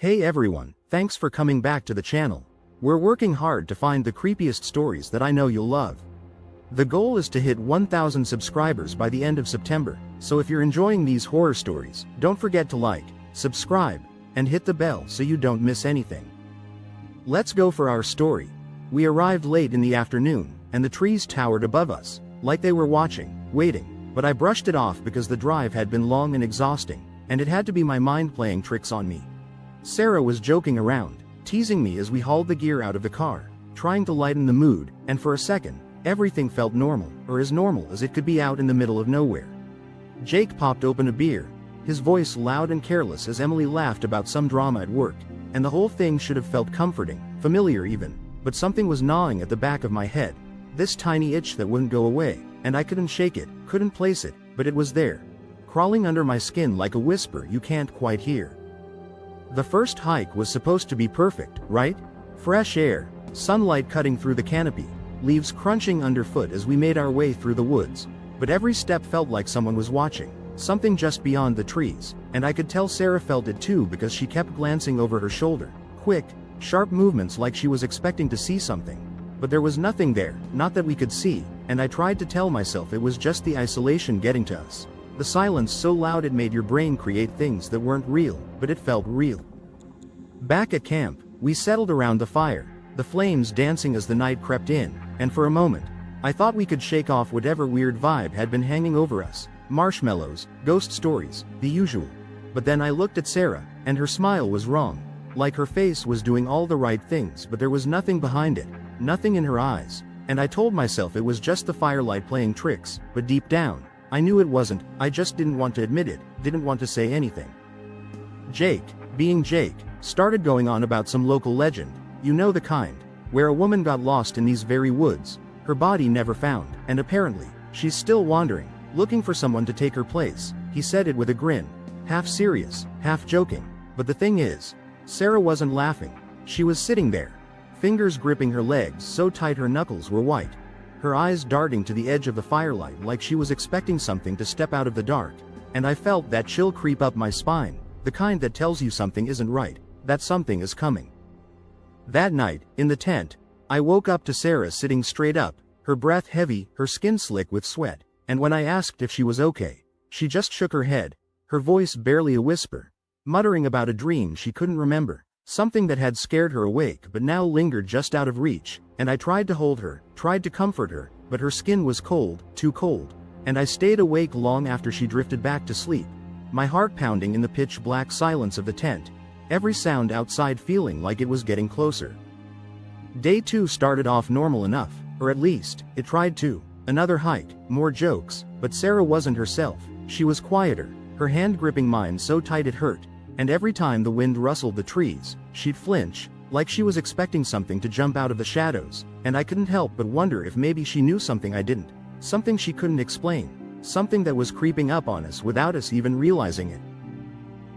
Hey everyone, thanks for coming back to the channel. We're working hard to find the creepiest stories that I know you'll love. The goal is to hit 1,000 subscribers by the end of September, so if you're enjoying these horror stories, don't forget to like, subscribe, and hit the bell so you don't miss anything. Let's go for our story. We arrived late in the afternoon, and the trees towered above us, like they were watching, waiting, but I brushed it off because the drive had been long and exhausting, and it had to be my mind playing tricks on me. Sarah was joking around, teasing me as we hauled the gear out of the car, trying to lighten the mood, and for a second, everything felt normal, or as normal as it could be out in the middle of nowhere. Jake popped open a beer, his voice loud and careless as Emily laughed about some drama at work, and the whole thing should have felt comforting, familiar even, but something was gnawing at the back of my head, this tiny itch that wouldn't go away, and I couldn't shake it, couldn't place it, but it was there, crawling under my skin like a whisper you can't quite hear. The first hike was supposed to be perfect, right? Fresh air, sunlight cutting through the canopy, leaves crunching underfoot as we made our way through the woods, but every step felt like someone was watching, something just beyond the trees, and I could tell Sarah felt it too because she kept glancing over her shoulder, quick, sharp movements like she was expecting to see something. But there was nothing there, not that we could see, and I tried to tell myself it was just the isolation getting to us. The silence so loud it made your brain create things that weren't real, but it felt real. Back at camp, we settled around the fire, the flames dancing as the night crept in, and for a moment, I thought we could shake off whatever weird vibe had been hanging over us, marshmallows, ghost stories, the usual. But then I looked at Sarah, and her smile was wrong, like her face was doing all the right things but there was nothing behind it, nothing in her eyes, and I told myself it was just the firelight playing tricks, but deep down, I knew it wasn't, I just didn't want to admit it, didn't want to say anything. Jake, being Jake, started going on about some local legend, you know the kind, where a woman got lost in these very woods, her body never found, and apparently, she's still wandering, looking for someone to take her place. He said it with a grin, half serious, half joking, but the thing is, Sarah wasn't laughing, she was sitting there, fingers gripping her legs so tight her knuckles were white, her eyes darting to the edge of the firelight like she was expecting something to step out of the dark, and I felt that chill creep up my spine, the kind that tells you something isn't right, that something is coming. That night, in the tent, I woke up to Sarah sitting straight up, her breath heavy, her skin slick with sweat, and when I asked if she was okay, she just shook her head, her voice barely a whisper, muttering about a dream she couldn't remember, something that had scared her awake but now lingered just out of reach, and I tried to hold her, tried to comfort her, but her skin was cold, too cold, and I stayed awake long after she drifted back to sleep, my heart pounding in the pitch-black silence of the tent, every sound outside feeling like it was getting closer. Day 2 started off normal enough, or at least, it tried to. Another hike, more jokes, but Sarah wasn't herself, she was quieter, her hand gripping mine so tight it hurt, and every time the wind rustled the trees, she'd flinch, like she was expecting something to jump out of the shadows, and I couldn't help but wonder if maybe she knew something I didn't, something she couldn't explain, something that was creeping up on us without us even realizing it.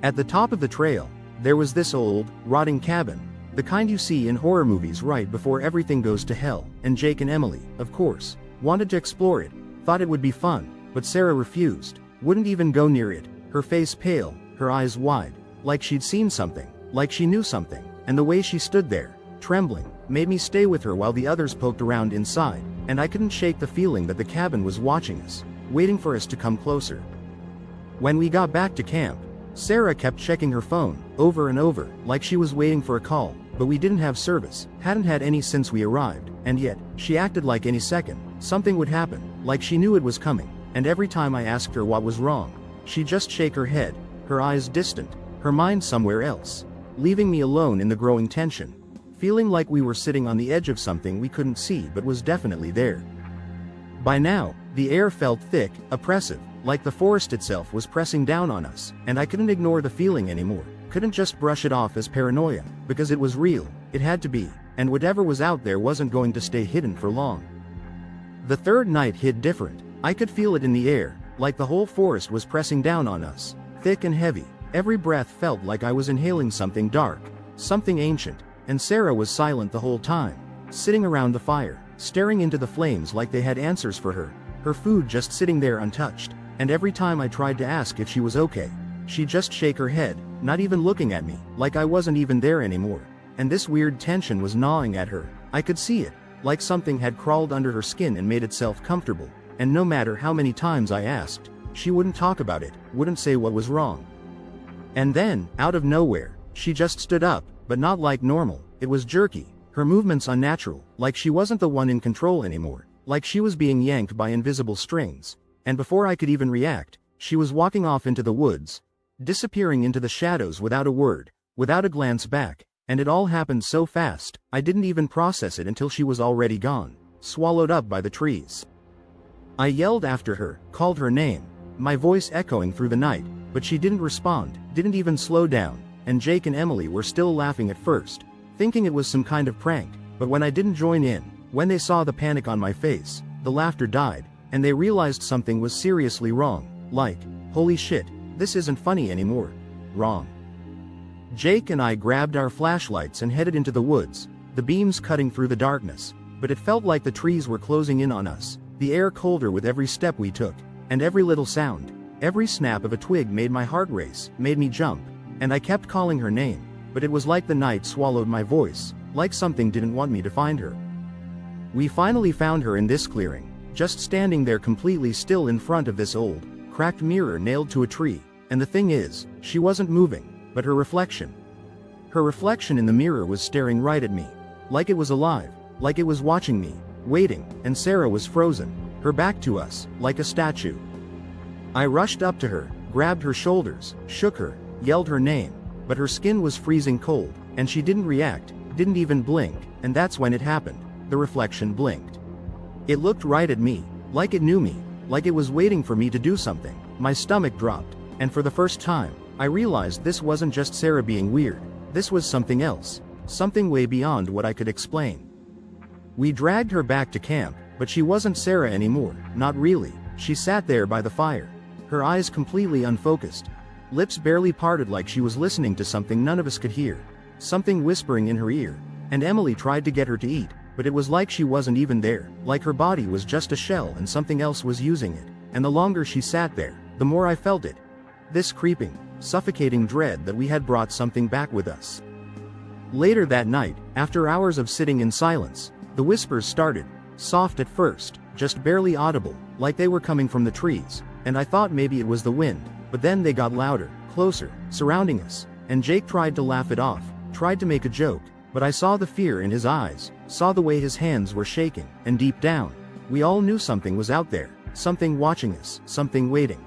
At the top of the trail, there was this old, rotting cabin, the kind you see in horror movies right before everything goes to hell, and Jake and Emily, of course, wanted to explore it, thought it would be fun, but Sarah refused, wouldn't even go near it, her face pale, her eyes wide, like she'd seen something, like she knew something, and the way she stood there, trembling, made me stay with her while the others poked around inside, and I couldn't shake the feeling that the cabin was watching us, waiting for us to come closer. When we got back to camp, Sarah kept checking her phone, over and over, like she was waiting for a call, but we didn't have service, hadn't had any since we arrived, and yet, she acted like any second, something would happen, like she knew it was coming, and every time I asked her what was wrong, she'd just shake her head, her eyes distant, her mind somewhere else, leaving me alone in the growing tension, feeling like we were sitting on the edge of something we couldn't see but was definitely there. By now, the air felt thick, oppressive, like the forest itself was pressing down on us, and I couldn't ignore the feeling anymore, couldn't just brush it off as paranoia, because it was real, it had to be, and whatever was out there wasn't going to stay hidden for long. The third night hit different, I could feel it in the air, like the whole forest was pressing down on us, thick and heavy, every breath felt like I was inhaling something dark, something ancient, and Sarah was silent the whole time, sitting around the fire, staring into the flames like they had answers for her food just sitting there untouched, and every time I tried to ask if she was okay, she'd just shake her head, not even looking at me, like I wasn't even there anymore. And this weird tension was gnawing at her. I could see it, like something had crawled under her skin and made itself comfortable, and no matter how many times I asked, she wouldn't talk about it, wouldn't say what was wrong. And then, out of nowhere, she just stood up, but not like normal. It was jerky, her movements unnatural, like she wasn't the one in control anymore, like she was being yanked by invisible strings. And before I could even react, she was walking off into the woods, disappearing into the shadows without a word, without a glance back, and it all happened so fast, I didn't even process it until she was already gone, swallowed up by the trees. I yelled after her, called her name, my voice echoing through the night, but she didn't respond, didn't even slow down, and Jake and Emily were still laughing at first, thinking it was some kind of prank, but when I didn't join in, when they saw the panic on my face, the laughter died, and they realized something was seriously wrong, like, holy shit, this isn't funny anymore. Wrong. Jake and I grabbed our flashlights and headed into the woods, the beams cutting through the darkness, but it felt like the trees were closing in on us, the air colder with every step we took, and every little sound, every snap of a twig made my heart race, made me jump, and I kept calling her name, but it was like the night swallowed my voice, like something didn't want me to find her. We finally found her in this clearing, just standing there completely still in front of this old, cracked mirror nailed to a tree, and the thing is, she wasn't moving, but her reflection. Her reflection in the mirror was staring right at me, like it was alive, like it was watching me, waiting, and Sarah was frozen, her back to us, like a statue. I rushed up to her, grabbed her shoulders, shook her, yelled her name, but her skin was freezing cold, and she didn't react, didn't even blink, and that's when it happened, the reflection blinked. It looked right at me, like it knew me, like it was waiting for me to do something. My stomach dropped, and for the first time, I realized this wasn't just Sarah being weird, this was something else, something way beyond what I could explain. We dragged her back to camp, but she wasn't Sarah anymore, not really. She sat there by the fire, her eyes completely unfocused, lips barely parted like she was listening to something none of us could hear, something whispering in her ear, and Emily tried to get her to eat, but it was like she wasn't even there, like her body was just a shell and something else was using it, and the longer she sat there, the more I felt it. This creeping, suffocating dread that we had brought something back with us. Later that night, after hours of sitting in silence, the whispers started, soft at first, just barely audible, like they were coming from the trees, and I thought maybe it was the wind, but then they got louder, closer, surrounding us, and Jake tried to laugh it off, tried to make a joke, but I saw the fear in his eyes, saw the way his hands were shaking, and deep down, we all knew something was out there, something watching us, something waiting.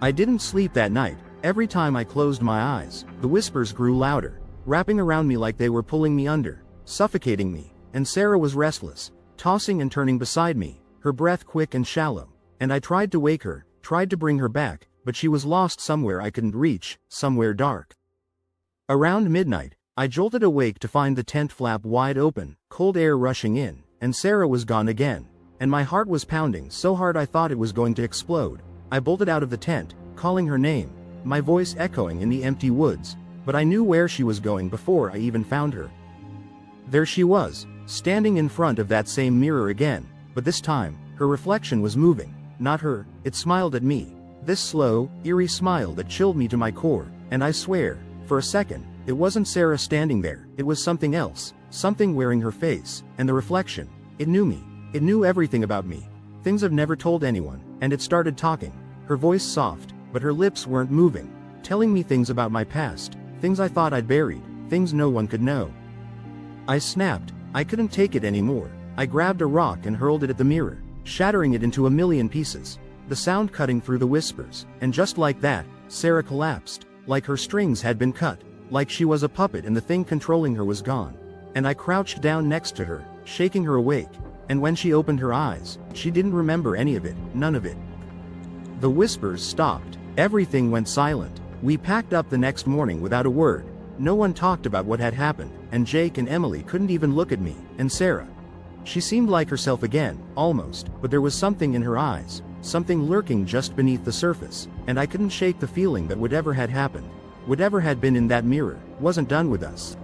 I didn't sleep that night. Every time I closed my eyes, the whispers grew louder, wrapping around me like they were pulling me under, suffocating me, and Sarah was restless, tossing and turning beside me, her breath quick and shallow, and I tried to wake her, tried to bring her back, but she was lost somewhere I couldn't reach, somewhere dark. Around midnight, I jolted awake to find the tent flap wide open, cold air rushing in, and Sarah was gone again, and my heart was pounding so hard I thought it was going to explode. I bolted out of the tent, calling her name, my voice echoing in the empty woods, but I knew where she was going before I even found her. There she was, standing in front of that same mirror again, but this time, her reflection was moving, not her. It smiled at me, this slow, eerie smile that chilled me to my core, and I swear, for a second, it wasn't Sarah standing there, it was something else, something wearing her face, and the reflection, it knew me, it knew everything about me, things I've never told anyone, and it started talking, her voice soft, but her lips weren't moving, telling me things about my past, things I thought I'd buried, things no one could know. I snapped, I couldn't take it anymore. I grabbed a rock and hurled it at the mirror, shattering it into a million pieces, the sound cutting through the whispers, and just like that, Sarah collapsed, like her strings had been cut, like she was a puppet and the thing controlling her was gone. And I crouched down next to her, shaking her awake, and when she opened her eyes, she didn't remember any of it, none of it. The whispers stopped, everything went silent. We packed up the next morning without a word. No one talked about what had happened, and Jake and Emily couldn't even look at me, and Sarah. She seemed like herself again, almost, but there was something in her eyes, something lurking just beneath the surface, and I couldn't shake the feeling that whatever had happened, whatever had been in that mirror, wasn't done with us.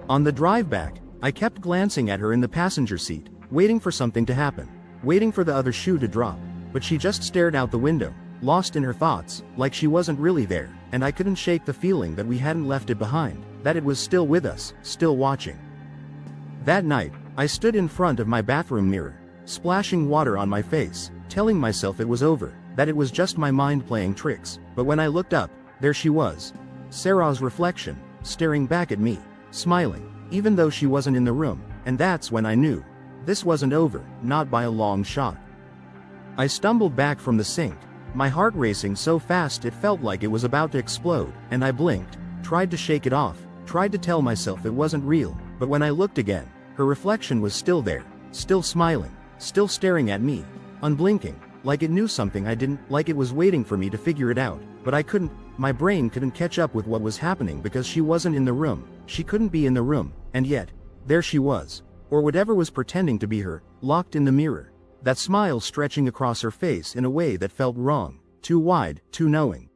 On the drive back, I kept glancing at her in the passenger seat, waiting for something to happen, waiting for the other shoe to drop, but she just stared out the window, lost in her thoughts, like she wasn't really there, and I couldn't shake the feeling that we hadn't left it behind, that it was still with us, still watching. That night, I stood in front of my bathroom mirror, splashing water on my face, telling myself it was over, that it was just my mind playing tricks, but when I looked up, there she was. Sarah's reflection, staring back at me, smiling, even though she wasn't in the room, and that's when I knew. This wasn't over, not by a long shot. I stumbled back from the sink, my heart racing so fast it felt like it was about to explode, and I blinked, tried to shake it off, tried to tell myself it wasn't real, but when I looked again, her reflection was still there, still smiling, still staring at me, unblinking, like it knew something I didn't, like it was waiting for me to figure it out, but I couldn't, my brain couldn't catch up with what was happening because she wasn't in the room, she couldn't be in the room, and yet, there she was, or whatever was pretending to be her, locked in the mirror, that smile stretching across her face in a way that felt wrong, too wide, too knowing.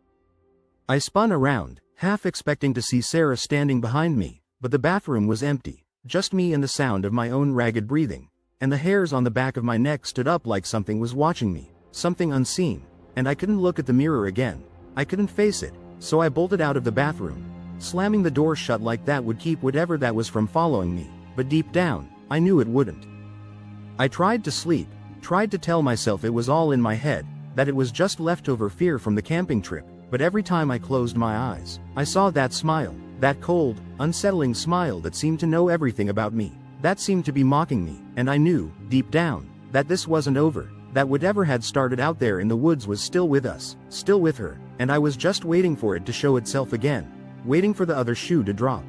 I spun around, half expecting to see Sarah standing behind me, but the bathroom was empty, just me and the sound of my own ragged breathing, and the hairs on the back of my neck stood up like something was watching me, something unseen, and I couldn't look at the mirror again. I couldn't face it, so I bolted out of the bathroom, slamming the door shut like that would keep whatever that was from following me, but deep down, I knew it wouldn't. I tried to sleep, tried to tell myself it was all in my head, that it was just leftover fear from the camping trip, but every time I closed my eyes, I saw that smile, that cold, unsettling smile that seemed to know everything about me, that seemed to be mocking me, and I knew, deep down, that this wasn't over, that whatever had started out there in the woods was still with us, still with her, and I was just waiting for it to show itself again, waiting for the other shoe to drop.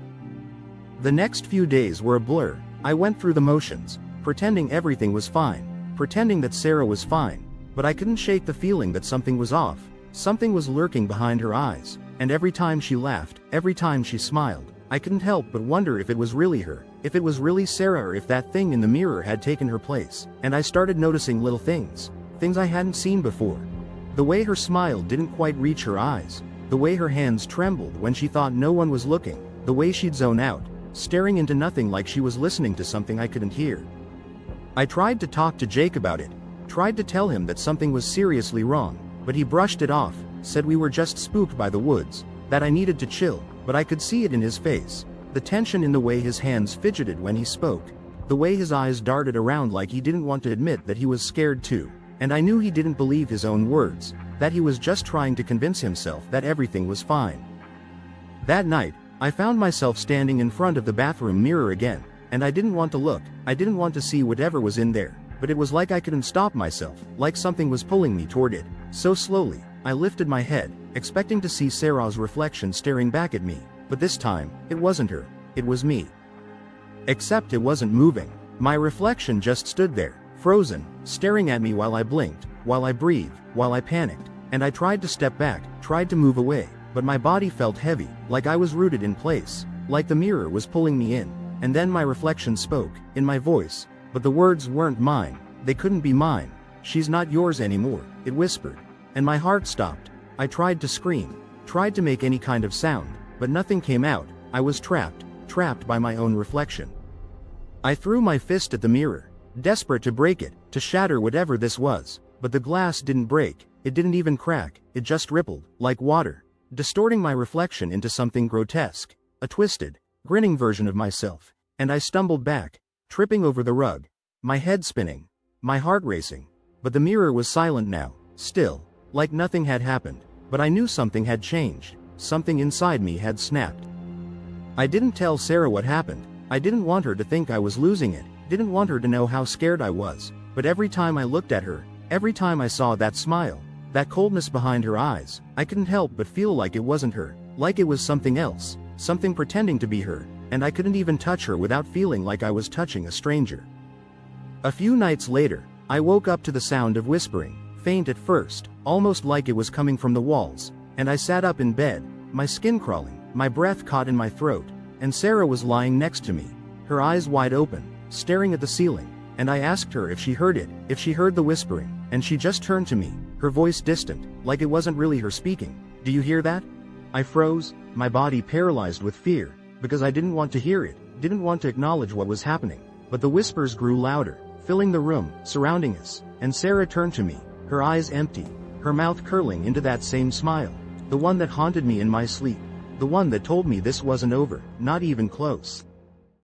The next few days were a blur. I went through the motions, pretending everything was fine, pretending that Sarah was fine, but I couldn't shake the feeling that something was off, something was lurking behind her eyes, and every time she laughed, every time she smiled, I couldn't help but wonder if it was really her, if it was really Sarah, or if that thing in the mirror had taken her place, and I started noticing little things, things I hadn't seen before. The way her smile didn't quite reach her eyes, the way her hands trembled when she thought no one was looking, the way she'd zone out, staring into nothing like she was listening to something I couldn't hear. I tried to talk to Jake about it, tried to tell him that something was seriously wrong, but he brushed it off, said we were just spooked by the woods, that I needed to chill, but I could see it in his face, the tension in the way his hands fidgeted when he spoke, the way his eyes darted around like he didn't want to admit that he was scared too, and I knew he didn't believe his own words, that he was just trying to convince himself that everything was fine. That night, I found myself standing in front of the bathroom mirror again, and I didn't want to look, I didn't want to see whatever was in there, but it was like I couldn't stop myself, like something was pulling me toward it. So slowly, I lifted my head, expecting to see Sarah's reflection staring back at me, but this time, it wasn't her, it was me. Except it wasn't moving. My reflection just stood there, frozen, staring at me while I blinked, while I breathed, while I panicked, and I tried to step back, tried to move away, but my body felt heavy, like I was rooted in place, like the mirror was pulling me in, and then my reflection spoke, in my voice, but the words weren't mine, they couldn't be mine. "She's not yours anymore," it whispered, and my heart stopped. I tried to scream, tried to make any kind of sound, but nothing came out. I was trapped by my own reflection. I threw my fist at the mirror, desperate to break it, to shatter whatever this was, but the glass didn't break, it didn't even crack, it just rippled, like water, distorting my reflection into something grotesque, a twisted, grinning version of myself, and I stumbled back, tripping over the rug, my head spinning, my heart racing, but the mirror was silent now, still, like nothing had happened, but I knew something had changed, something inside me had snapped. I didn't tell Sarah what happened, I didn't want her to think I was losing it, didn't want her to know how scared I was, but every time I looked at her, every time I saw that smile, that coldness behind her eyes, I couldn't help but feel like it wasn't her, like it was something else, something pretending to be her, and I couldn't even touch her without feeling like I was touching a stranger. A few nights later, I woke up to the sound of whispering, faint at first, almost like it was coming from the walls, and I sat up in bed, my skin crawling, my breath caught in my throat, and Sarah was lying next to me, her eyes wide open, staring at the ceiling, and I asked her if she heard it, if she heard the whispering, and she just turned to me, her voice distant, like it wasn't really her speaking. "Do you hear that?" I froze, my body paralyzed with fear, because I didn't want to hear it, didn't want to acknowledge what was happening, but the whispers grew louder, filling the room, surrounding us, and Sarah turned to me, her eyes empty, her mouth curling into that same smile. The one that haunted me in my sleep. The one that told me this wasn't over, not even close.